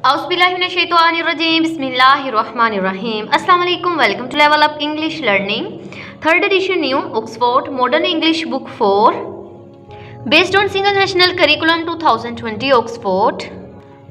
Auzubillahiminash-shaytanir-rajim. Bismillahir-rahmanir-rahim. Assalamu alaikum. Welcome to Level Up English Learning. Third edition new Oxford Modern English Book 4. Based on Single National Curriculum 2020 Oxford.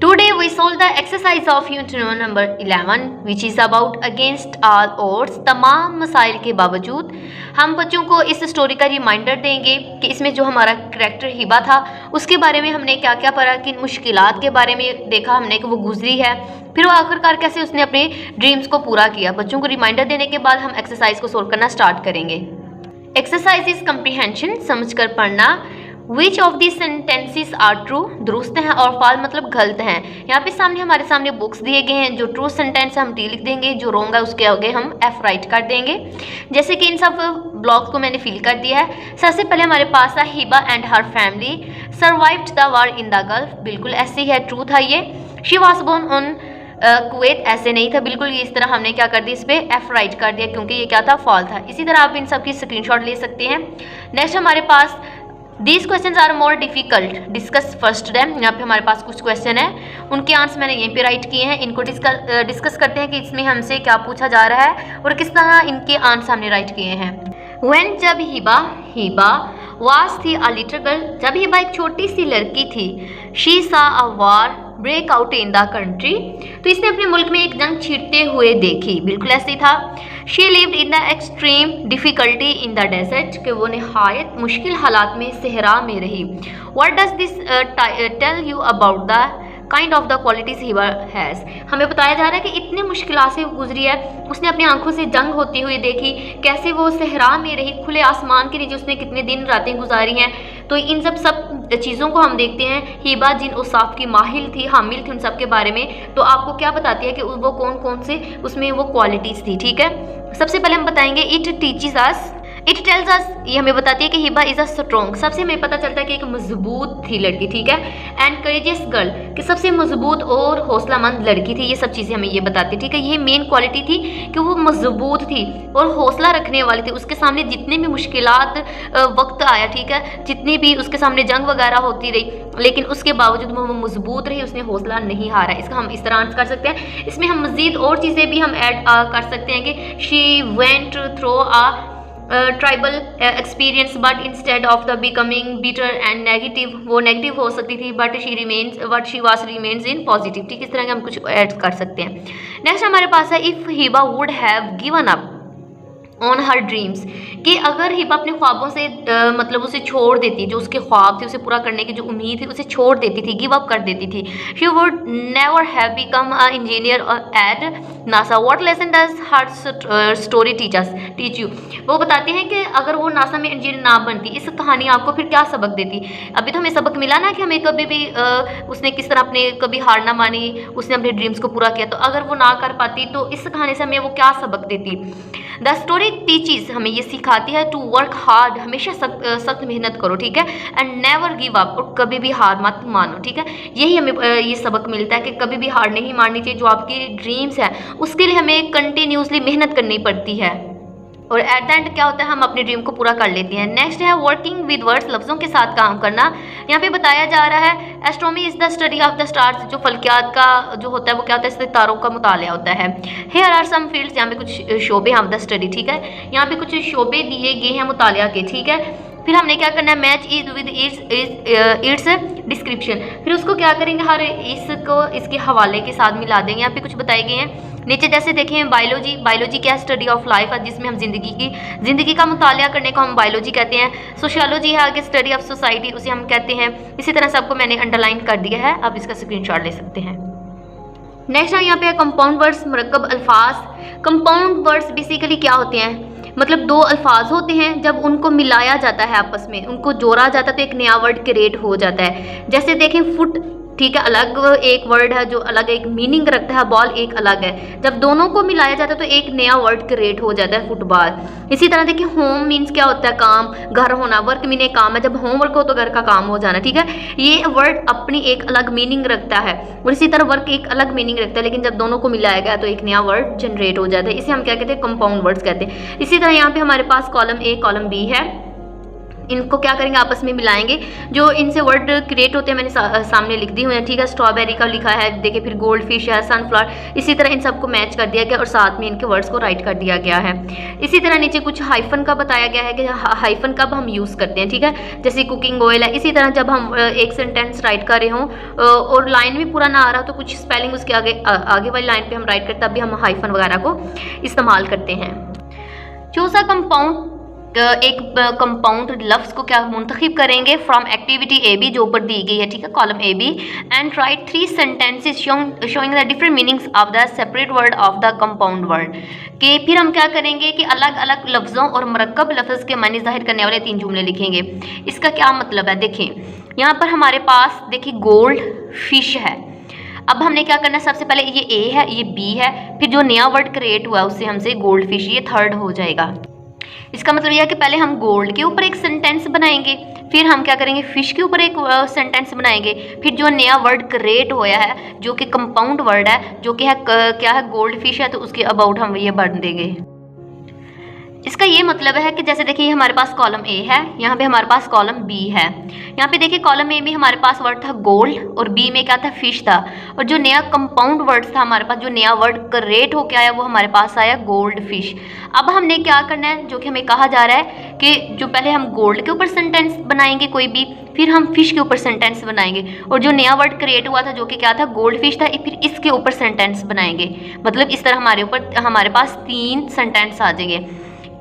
Today we solve the exercise of unit number 11 which is about against all odds. तमाम मसाइल के बावजूद हम बच्चों को इस story का reminder देंगे कि इसमें जो हमारा करैक्टर हिबा था उसके बारे में हमने क्या क्या पढ़ा, किन मुश्किलात के बारे में देखा हमने कि वो गुजरी है, फिर वो आखिरकार कैसे उसने अपने ड्रीम्स को पूरा किया। बच्चों को रिमाइंडर देने के बाद हम एक्सरसाइज को सोल्व करना स्टार्ट करेंगे। एक्सरसाइज इज कम्प्रीहेंशन, समझ कर पढ़ना। Which of this sentences are true, दुरुस्त हैं, और फॉल मतलब गलत हैं। यहाँ पे हमारे सामने बुक्स दिए गए हैं। जो ट्रू सेंटेंस हम टी लिख देंगे, जो रॉन्ग है उसके आगे हम एफ राइट कर देंगे। जैसे कि इन सब ब्लॉक्स को मैंने फिल कर दिया है। सबसे पहले हमारे पास है Hiba and her family survived the war in the Gulf, बिल्कुल ऐसे ही है, ट्रू था ये। She was born on Kuwait, ऐसे नहीं था बिल्कुल, ये इस तरह हमने क्या कर दिया, इस पर एफ राइट कर दिया क्योंकि ये क्या था, फॉल था। इसी तरह आप इन सब की स्क्रीनशॉट ले सकते हैं। नेक्स्ट हमारे पास These questions are more difficult. Discuss first them. यहाँ पे हमारे पास कुछ क्वेश्चन है, उनके आंसर मैंने यहीं पे राइट किए हैं। इनको डिस्कस करते हैं कि इसमें हमसे क्या पूछा जा रहा है और किस तरह इनके आंसर हमने राइट किए हैं। When जब हिबा was थी a little girl, जब हिबा एक छोटी सी लड़की थी। She saw a war break out in the country, तो इसने अपने मुल्क में एक जंग छिड़ते हुए देखी, बिल्कुल ऐसे ही था। She lived in the extreme difficulty in the desert, कि वो नहायत मुश्किल हालात में सहरा में रही। What does this tell you about the kind of the qualities Hiba has? हमें बताया जा रहा है कि इतने मुश्किलात से गुजरी है, उसने अपनी आंखों से जंग होती हुई देखी, कैसे वो सहरा में रही, खुले आसमान के नीचे उसने कितने दिन रातें गुजारी हैं। तो इन सब चीज़ों को हम देखते हैं। हिबा जिन औसाफ की माहिल थी, हामिल थी, उन सब के बारे में तो आपको क्या बताती है कि वो कौन कौन से उसमें वो क्वालिटीज़ थी। ठीक है, सबसे पहले हम बताएंगे it teaches us, it tells us, ये हमें बताती है कि हिबा इज़ अ स्ट्रॉन्ग, सबसे हमें पता चलता है कि एक मजबूत थी लड़की। ठीक है, एंड करेजियस गर्ल, कि सबसे मजबूत और हौसलामंद लड़की थी। ये सब चीज़ें हमें ये बताती है। ठीक है, ये मेन क्वालिटी थी कि वो मजबूत थी और हौसला रखने वाली थी। उसके सामने जितने भी मुश्किलात वक्त आया, ठीक है, जितनी भी उसके सामने जंग वगैरह होती रही, लेकिन उसके बावजूद वो मजबूत रही, उसने हौसला नहीं हारा। इसका हम इस तरह आंसर कर सकते हैं। इसमें हम मज़ीद और चीज़ें भी हम ऐड कर सकते हैं कि she went through tribal experience but instead of the becoming bitter and negative, वो नेगेटिव हो सकती थी but she was remains in positive. ठीक, इस तरह के हम कुछ ऐड कर सकते हैं। नेक्स्ट हमारे पास है if Hiba would have given up on her dreams, कि अगर हिबा अपने ख्वाबों से मतलब उसे छोड़ देती, जो उसके ख्वाब थे उसे पूरा करने की जो उम्मीद थी उसे छोड़ देती थी, गिव अप कर देती थी। She would never have become a engineer at NASA. What lesson does her story teach you, वो बताते हैं कि अगर वो नासा में इंजीनियर ना बनती, इस कहानी आपको फिर क्या सबक देती। अभी तो हमें सबक मिला ना कि हमें कभी भी उसने किस तरह अपने कभी हार ना मानी, उसने अपने ड्रीम्स को पूरा किया। तो अगर वो ना कर पाती तो इस कहानी से हमें वो क्या सबक देती। द स्टोरी टीचेस, हमें ये सिखाती है टू वर्क हार्ड, हमेशा सख्त मेहनत करो। ठीक है, एंड नेवर गिव अप, और कभी भी हार मत मानो। ठीक है, यही हमें ये सबक मिलता है कि कभी भी हार नहीं माननी चाहिए। जो आपकी ड्रीम्स है उसके लिए हमें कंटिन्यूसली मेहनत करनी पड़ती है और एट द एंड क्या होता है, हम अपने ड्रीम को पूरा कर लेते हैं। नेक्स्ट है वर्किंग विद वर्ड्स, लफ्ज़ों के साथ काम करना। यहाँ पे बताया जा रहा है astronomy is the study of the stars, जो फल्कियात का जो होता है वो क्या होता है, सितारों का मुतालिया होता है। हेयर आर सम फील्ड्स, यहाँ पे कुछ शोबे ऑफ द स्टडी। ठीक है, यहाँ पे कुछ शोबे दिए गए हैं मुतालिया के। ठीक है, फिर हमने क्या करना है, match is with its description, फिर उसको क्या करेंगे, हर इसको इसके हवाले के साथ मिला देंगे। यहाँ पे कुछ बताए गए हैं नीचे, जैसे देखें बायोलॉजी क्या स्टडी ऑफ लाइफ है, जिसमें हम ज़िंदगी का मुतालिया करने को हम बायोलॉजी कहते हैं। सोशियोलॉजी है आगे स्टडी ऑफ सोसाइटी, उसे हम कहते हैं। इसी तरह सबको मैंने अंडरलाइन कर दिया है, आप इसका स्क्रीनशॉट ले सकते हैं। नेक्स्ट है यहाँ पे कंपाउंड वर्ड्स, मुरक्कब अल्फाज। कंपाउंड वर्ड्स बेसिकली क्या होते हैं, मतलब दो अल्फाज होते हैं, जब उनको मिलाया जाता है आपस में, उनको जोड़ा जाता है तो एक नया वर्ड क्रिएट हो जाता है। जैसे देखें फुट, ठीक है, अलग एक वर्ड है जो अलग एक मीनिंग रखता है, बॉल एक अलग है। जब दोनों को मिलाया जाता है तो एक नया वर्ड क्रिएट हो जाता है, फुटबॉल। इसी तरह देखिए होम मीन्स क्या होता है, काम, घर होना। वर्क मीन एक काम है, जब होमवर्क हो तो घर का काम हो जाना। ठीक है, ये वर्ड अपनी एक अलग मीनिंग रखता है और इसी तरह वर्क एक अलग मीनिंग रखता है, लेकिन जब दोनों को मिलाया गया तो एक नया वर्ड जनरेट हो जाता है। इसे हम क्या कहते हैं, कंपाउंड वर्ड्स कहते हैं। इसी तरह यहाँ पे हमारे पास कॉलम ए कॉलम बी है। इनको क्या करेंगे, आपस में मिलाएंगे। जो इनसे वर्ड क्रिएट होते हैं मैंने सामने लिख दी हुई है, ठीक है। स्ट्रॉबेरी का लिखा है, देखिए, फिर गोल्ड फिश है, सनफ्लावर, इसी तरह इन सबको मैच कर दिया गया और साथ में इनके वर्ड्स को राइट कर दिया गया है। इसी तरह नीचे कुछ हाइफन का बताया गया है कि हाइफन कब हम यूज़ करते हैं, ठीक है। जैसे कुकिंग ऑयल है, इसी तरह जब हम एक सेंटेंस राइट कर रहे हों और लाइन भी पूरा ना आ रहा तो कुछ स्पेलिंग उसके आगे वाली लाइन पे हम राइट करते, तब भी हम हाइफन वगैरह को इस्तेमाल करते हैं। चौथा कंपाउंड, एक कंपाउंड लफ्ज़ को क्या मुंतखब करेंगे फ्रॉम एक्टिविटी ए बी, जो ऊपर दी गई है, ठीक है, column A B, and write 3 sentences showing the different meanings of the separate word of the compound word. कि फिर हम क्या करेंगे कि अलग अलग लफ्ज़ों और मरकब लफ्ज़ के मानी ज़ाहिर करने वाले 3 जुमले लिखेंगे। इसका क्या मतलब है, देखिए यहाँ पर हमारे पास देखिए गोल्ड फिश है। अब हमने क्या करना है, सबसे पहले ये ए है, ये बी है, फिर जो नया वर्ड क्रिएट हुआ उससे हमसे गोल्ड फिश, ये थर्ड हो जाएगा। इसका मतलब यह है कि पहले हम गोल्ड के ऊपर एक सेंटेंस बनाएंगे, फिर हम क्या करेंगे, फिश के ऊपर एक सेंटेंस बनाएंगे, फिर जो नया वर्ड क्रिएट होया है जो कि कंपाउंड वर्ड है, जो कि है क्या है, गोल्ड फिश है, तो उसके अबाउट हम ये बढ़ देंगे। इसका ये मतलब है कि जैसे देखिए हमारे पास कॉलम ए है, यहाँ पे हमारे पास कॉलम बी है। यहाँ पे देखिए कॉलम ए में हमारे पास वर्ड था गोल्ड और बी में क्या था, फिश था, और जो नया कंपाउंड वर्ड था हमारे पास, जो नया वर्ड क्रिएट होके आया वो हमारे पास आया गोल्ड फिश। अब हमने क्या करना है, जो कि हमें कहा जा रहा है कि जो पहले हम गोल्ड के ऊपर सेंटेंस बनाएंगे कोई भी, फिर हम फिश के ऊपर सेंटेंस बनाएंगे, और जो नया वर्ड क्रिएट हुआ था जो कि क्या था, गोल्ड फिश था, फिर इसके ऊपर सेंटेंस बनाएंगे। मतलब इस तरह हमारे पास 3 सेंटेंस आ जाएंगे।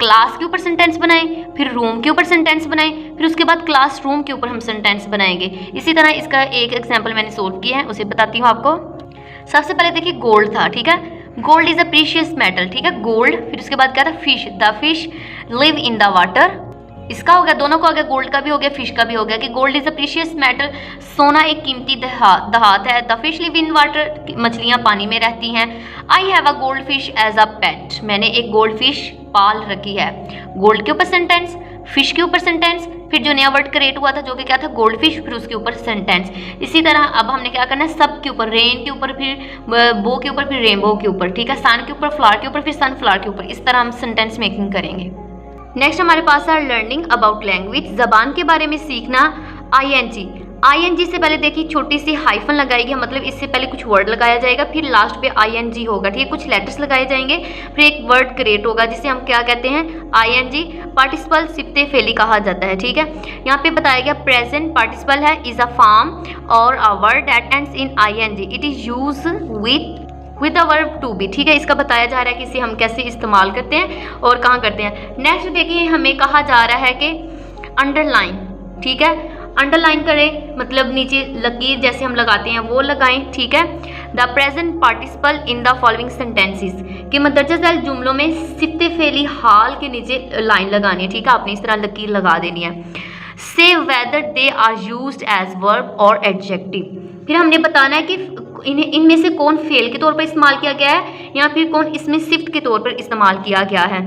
क्लास के ऊपर सेंटेंस बनाएं, फिर रूम के ऊपर सेंटेंस बनाएं, फिर उसके बाद क्लासरूम के ऊपर हम सेंटेंस बनाएंगे। इसी तरह इसका एक एग्जांपल मैंने सोल्व किया है, उसे बताती हूँ आपको। सबसे पहले देखिए गोल्ड था, ठीक है, gold is a precious metal, ठीक है, गोल्ड, फिर उसके बाद क्या था, fish, the fish live in the water. इसका हो गया, दोनों को हो गया, गोल्ड का भी हो गया, फिश का भी हो गया कि gold is a precious metal, सोना एक कीमती धात है। The fish live in water, मछलियाँ पानी में रहती हैं। I have a gold fish as a pet, मैंने एक गोल्ड फिश पाल रखी है। गोल्ड के ऊपर सेंटेंस, फिश के ऊपर सेंटेंस, फिर जो नया वर्ड क्रिएट हुआ था जो कि क्या था, गोल्ड फिश, फिर उसके ऊपर सेंटेंस। इसी तरह अब हमने क्या करना है, सब के ऊपर, रेन के ऊपर, फिर बो के ऊपर, फिर रेनबो के ऊपर, ठीक है, सन के ऊपर, फ्लावर के ऊपर, फिर सनफ्लावर के ऊपर, इस तरह हम सेंटेंस मेकिंग करेंगे। नेक्स्ट हमारे पास है लर्निंग अबाउट लैंग्वेज, जबान के बारे में सीखना। आईएनजी से पहले देखिए छोटी सी हाइफन लगाई गई, मतलब इससे पहले कुछ वर्ड लगाया जाएगा, फिर लास्ट पे आईएनजी होगा, ठीक है, कुछ लेटर्स लगाए जाएंगे, फिर एक वर्ड क्रिएट होगा जिसे हम क्या कहते हैं, आईएनजी। पार्टिसिपल सिफ्ते फेली कहा जाता है, ठीक है। यहाँ पे बताया गया प्रेजेंट पार्टिसिपल है, इज अ फॉर्म और a word that ends in ING, it is use with the verb to be, ठीक है। इसका बताया जा रहा है कि इसे हम कैसे इस्तेमाल करते हैं और कहाँ करते हैं। नेक्स्ट देखिए हमें कहा जा रहा है कि अंडरलाइन, ठीक है, अंडरलाइन करें, मतलब नीचे लकीर जैसे हम लगाते हैं वो लगाएं, ठीक है। The present participle in the following sentences, कि मदरजा झैल जुमलों में सिफ्ते फेली हाल के नीचे लाइन लगानी है, ठीक है, आपने इस तरह लकीर लगा देनी है। Say whether they are used as verb और एडजेक्टिव, फिर हमने बताना है कि इनमें से कौन फेल के तौर पर इस्तेमाल किया गया है या फिर कौन इसमें सिफ्ट के तौर पर इस्तेमाल किया गया है।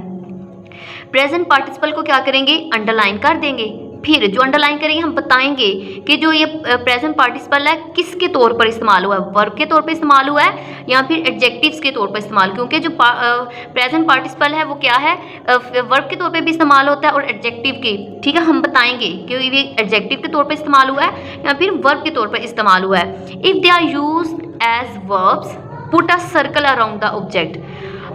प्रेजेंट पार्टिसिपल को क्या करेंगे, अंडरलाइन कर देंगे, फिर जो अंडरलाइन करेंगे हम बताएंगे कि जो ये प्रेजेंट पार्टिसिपल है किसके तौर पर इस्तेमाल हुआ है, वर्ब के तौर पर इस्तेमाल हुआ है या फिर एडजेक्टिव्स के तौर पर इस्तेमाल, क्योंकि जो प्रेजेंट पार्टिसिपल है वो क्या है, वर्ब के तौर पे भी इस्तेमाल होता है और एडजेक्टिव के, ठीक है, हम बताएंगे कि ये एडजेक्टिव के तौर पर इस्तेमाल हुआ है या फिर वर्ब के तौर पर इस्तेमाल हुआ है। If they are used as verbs put a circle around the object,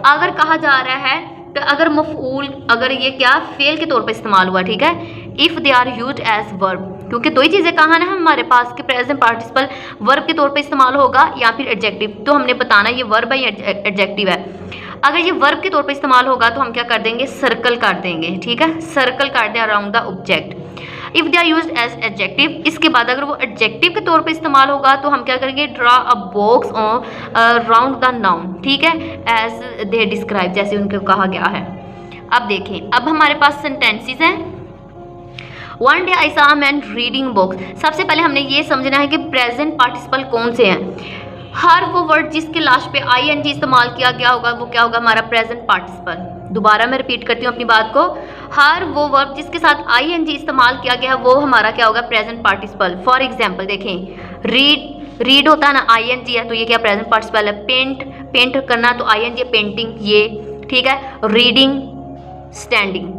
अगर कहा जा रहा है तो अगर मफऊल, अगर ये क्या फेल के तौर पर इस्तेमाल हुआ, ठीक है, if they are used as verb, क्योंकि दो ही चीज़ें कहा ना हमारे पास कि प्रेजेंट पार्टिसिपल वर्ब के तौर पे इस्तेमाल होगा या फिर एडजेक्टिव, तो हमने बताना ये वर्ब है या एडजेक्टिव है। अगर ये वर्ब के तौर पे इस्तेमाल होगा तो हम क्या कर देंगे, सर्कल कर देंगे, ठीक है, सर्कल कर दें around the object. If they are used as adjective, इसके बाद अगर वो एडजेक्टिव के तौर पे इस्तेमाल होगा तो हम क्या करेंगे, draw a box on round the noun, ठीक है, एज दे डिस्क्राइब, जैसे उनको कहा गया है। अब देखें, अब हमारे पास सेंटेंसेस हैं। One day I saw a man reading books, सबसे पहले हमने ये समझना है कि प्रेजेंट पार्टिसिपल कौन से हैं। हर वो वर्ड जिसके लास्ट पे आईएनजी इस्तेमाल किया गया होगा वो क्या होगा, हमारा प्रेजेंट पार्टिसिपल। दोबारा मैं रिपीट करती हूँ अपनी बात को, हर वो वर्ब जिसके साथ आईएनजी इस्तेमाल किया गया है वो हमारा क्या होगा, प्रेजेंट पार्टिसिपल। फॉर एग्जाम्पल देखें, रीड होता है ना, आईएनजी है तो ये क्या प्रेजेंट पार्टिसिपल है। पेंट करना तो आईएनजी है, पेंटिंग ये, ठीक है। Reading, standing.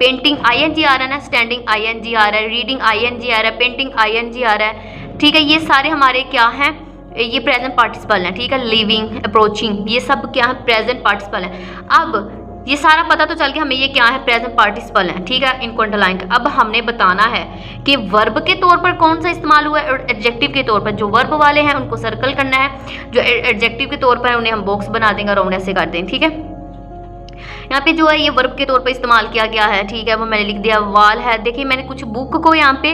पेंटिंग ING आ रहा है ना, स्टैंडिंग ING आ रहा है, रीडिंग ING आ रहा है, पेंटिंग ING आ रहा है, ठीक है। ये सारे हमारे क्या हैं, ये प्रेजेंट पार्टिसिपल हैं, ठीक है। लिविंग, अप्रोचिंग, ये सब क्या है, प्रेजेंट पार्टिसिपल है। अब ये सारा पता तो चल गया हमें ये क्या है, प्रेजेंट पार्टिसिपल है, ठीक है। इनको अंडरलाइन कर। अब हमने बताना है कि वर्ब के तौर पर कौन सा इस्तेमाल हुआ है और एडजेक्टिव के तौर पर। जो वर्ब वाले हैं उनको सर्कल करना है, जो एडजेक्टिव के तौर पर है उन्हें हम बॉक्स बना देंगे, राउंड ऐसे कर देंगे, ठीक है। यहाँ पे जो है ये वर्ब के तौर पर इस्तेमाल किया गया है, ठीक है। वो मैंने लिख दिया वाल है। देखिए मैंने कुछ बुक को यहाँ पे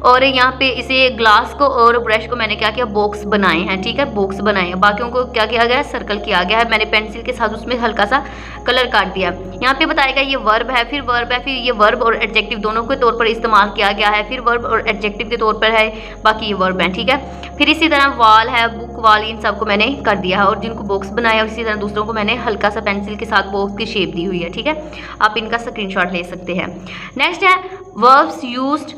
और यहाँ पे इसे ग्लास को और ब्रश को मैंने क्या किया, बॉक्स बनाए हैं, ठीक है, बॉक्स बनाए हैं। बाकियों को क्या किया गया है, सर्कल किया गया है। मैंने पेंसिल के साथ उसमें हल्का सा कलर काट दिया। यहाँ पे बताएगा ये वर्ब है, फिर वर्ब है, फिर ये वर्ब और एडजेक्टिव दोनों के तौर पर इस्तेमाल किया गया है, फिर वर्ब और एडजेक्टिव के तौर पर है, बाकी ये वर्ब है, ठीक है। फिर इसी तरह वाल है, बुक, वाल, इन सबको मैंने कर दिया है और जिनको बॉक्स बनाया और इसी तरह दूसरों को मैंने हल्का सा पेंसिल के साथ बॉक्स की शेप दी हुई है, ठीक है। आप इनका स्क्रीनशॉट ले सकते हैं। नेक्स्ट है verbs used.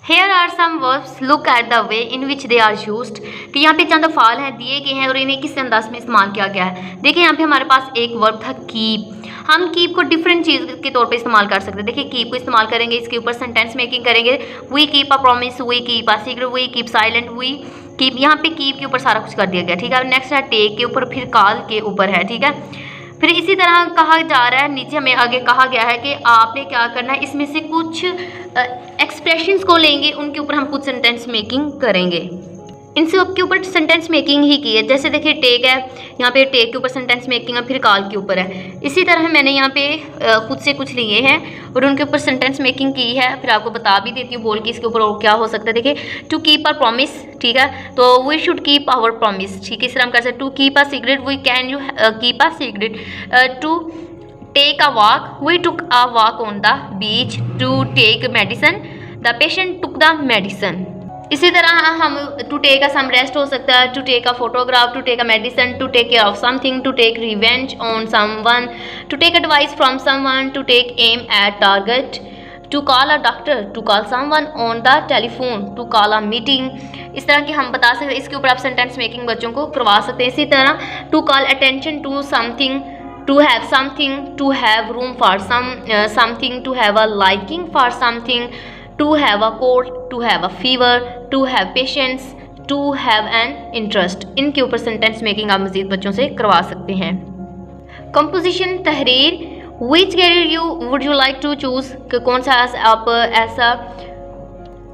Here are some verbs, look at the way in which they are used। कि यहाँ पे चंद अफ़ाल हैं दिए गए हैं और इन्हें किस अंदाज में इस्तेमाल किया गया है। देखिए यहाँ पे हमारे पास एक वर्ब था कीप। हम कीप को डिफरेंट चीज़ के तौर पे इस्तेमाल कर सकते हैं। देखिए कीप को इस्तेमाल करेंगे, इसके ऊपर सेंटेंस मेकिंग करेंगे। We keep a promise, we keep a secret, we keep silent, we keep. यहाँ पे कीप के ऊपर सारा कुछ कर दिया गया, ठीक है। नेक्स्ट है टेक के ऊपर, फिर कॉल के ऊपर है, ठीक है। फिर इसी तरह कहा जा रहा है, नीचे हमें आगे कहा गया है कि आपने क्या करना है, इसमें से कुछ एक्सप्रेशंस को लेंगे, उनके ऊपर हम कुछ सेंटेंस मेकिंग करेंगे। इन सब के ऊपर सेंटेंस मेकिंग ही की है। जैसे देखिए टेक है, यहाँ पे टेक के ऊपर सेंटेंस मेकिंग है, फिर कॉल के ऊपर है। इसी तरह मैंने यहाँ पे खुद से कुछ लिए हैं और उनके ऊपर सेंटेंस मेकिंग की है। फिर आपको बता भी देती हूँ बोल के इसके ऊपर और क्या हो सकता है। देखिए टू कीप आवर प्रॉमिस, ठीक है, तो we should keep our promise, ठीक है। इस तरह हम कर सकते, to keep a secret, we can you keep a secret. To take a walk, we took a walk on the beach. To take medicine, the patient took the medicine. इसी तरह हम to take a some rest हो सकता है, to take a photograph, to take a medicine, to take care of something, to take revenge on someone, to take advice from someone, to take aim at target, to call a doctor, to call someone on the telephone, to call a meeting. इस तरह की हम बता सकते हैं। इसके ऊपर आप सेंटेंस मेकिंग बच्चों को करवा सकते हैं। इसी तरह to call attention to something, to have something, to have room for something, to have a liking for something, to have a cold, to have a fever, to have patience, to have an interest। इनके ऊपर sentence making आप मज़ीद बच्चों से करवा सकते हैं। Composition, तहरीर, which career you would you like to choose, कि कौन सा आप ऐसा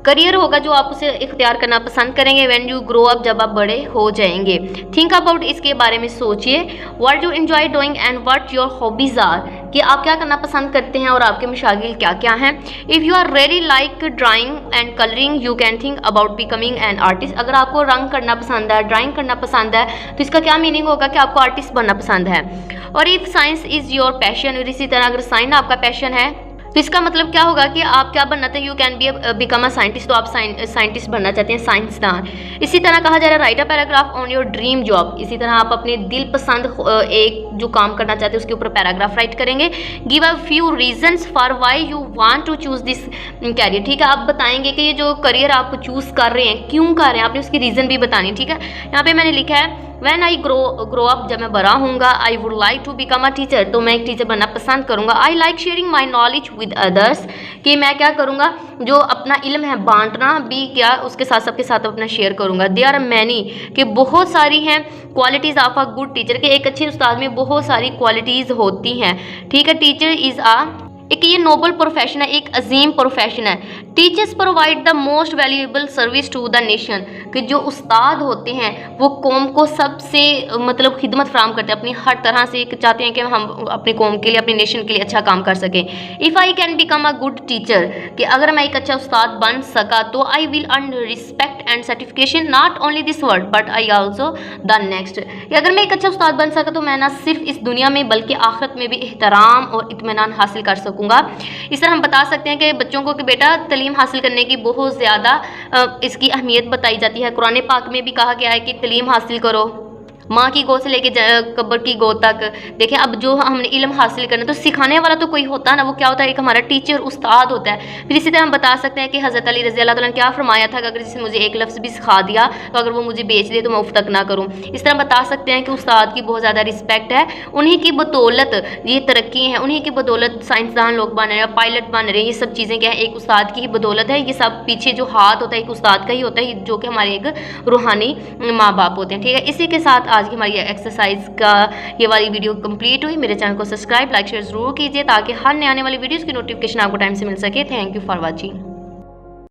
करियर होगा जो आप उसे इख्तियार करना पसंद करेंगे व्हेन यू ग्रो अप, जब आप बड़े हो जाएंगे। थिंक अबाउट, इसके बारे में सोचिए। What you enjoy doing and what your hobbies are, कि आप क्या करना पसंद करते हैं और आपके मशागिल क्या क्या हैं। If you are really like drawing and colouring, you can think about becoming an artist. अगर आपको रंग करना पसंद है, ड्राइंग करना पसंद है, तो इसका क्या मीनिंग होगा कि आपको आर्टिस्ट बनना पसंद है। और if science is your passion, और इसी तरह अगर साइंस आपका पैशन है तो इसका मतलब क्या होगा कि आप क्या बनना चाहते हैं, you can be become a scientist, तो आप साइंटिस्ट बनना चाहते हैं, साइंसदान। इसी तरह कहा जा रहा है right a paragraph on your dream job. इसी तरह आप अपने दिल पसंद एक जो काम करना चाहते हैं उसके ऊपर पैराग्राफ राइट करेंगे। Give a few reasons for why you want to choose this career, ठीक है। आप बताएंगे कि ये जो करियर आप चूज़ कर रहे हैं क्यों कर रहे हैं, आपने उसकी रीज़न भी बतानी, ठीक है। यहाँ पे मैंने लिखा है When I grow up, जब मैं बड़ा होऊंगा, I would like to become a teacher, तो मैं एक टीचर बनना पसंद करूंगा। I like sharing my knowledge with others, कि मैं क्या करूंगा, जो अपना इल्म है बांटना भी क्या उसके साथ सबके साथ अपना शेयर करूंगा। There are many, कि बहुत सारी हैं qualities of a good teacher, के एक अच्छे उस्ताद में बहुत सारी क्वालिटीज़ होती हैं, ठीक है। टीचर इज़ आ, एक ये नोबल प्रोफेशन है, एक अजीम प्रोफेशन है। Teachers provide the most valuable service to the nation, कि जो उस्ताद होते हैं वो कौम को सबसे मतलब खिदमत फराम करते हैं, अपनी हर तरह से चाहते हैं कि हम अपनी कौम के लिए, अपनी नेशन के लिए अच्छा काम कर सकें। If I can become a good teacher, कि अगर मैं एक अच्छा उस्ताद बन सका तो I will earn respect and certification not only this world but I also the next, कि अगर मैं एक अच्छा उस्ताद बन सका तो मैं ना सिर्फ इस दुनिया में बल्कि आखिरत में भी एहतराम और इत्मीनान हासिल कर सकूँगा। इस तरह हम बता सकते हैं कि बच्चों को कि बेटा तालीम हासिल करने की बहुत ज़्यादा इसकी अहमियत बताई जाती है। कुरान पाक में भी कहा गया है कि तालीम हासिल करो, माँ की गोद से लेके कब्र की गोद तक। देखिए अब जो हमने इल्म हासिल करना तो सिखाने वाला तो कोई होता है ना, वो क्या होता है, एक हमारा टीचर उस्ताद होता है। फिर इसी तरह हम बता सकते हैं कि हज़रत अली रज़ी अल्लाह तआला ने क्या फरमाया था कि अगर जिसने मुझे एक लफ्ज़ भी सिखा दिया तो अगर वो मुझे बेच दे तो मैं उफ तक ना करूँ। इस तरह बता सकते हैं कि उस्ताद की बहुत ज़्यादा रिस्पेक्ट है, उन्हीं की बदौलत ये तरक्की है, उन्हीं की बदौलत साइंसदान लोग बन रहे हैं, पायलट बन रहे हैं। ये सब चीज़ें क्या है, एक उस्ताद की ही बदौलत है। ये सब पीछे जो हाथ होता है एक उस्ताद का ही होता है, जो कि हमारे एक रूहानी माँ बाप होते हैं। ठीक है, इसी के साथ आज की हमारी एक्सरसाइज का ये वाली वीडियो कंप्लीट हुई। मेरे चैनल को सब्सक्राइब लाइक शेयर ज़रूर कीजिए ताकि हर नए आने वाली वीडियोज़ की नोटिफिकेशन आपको टाइम से मिल सके। Thank you for watching.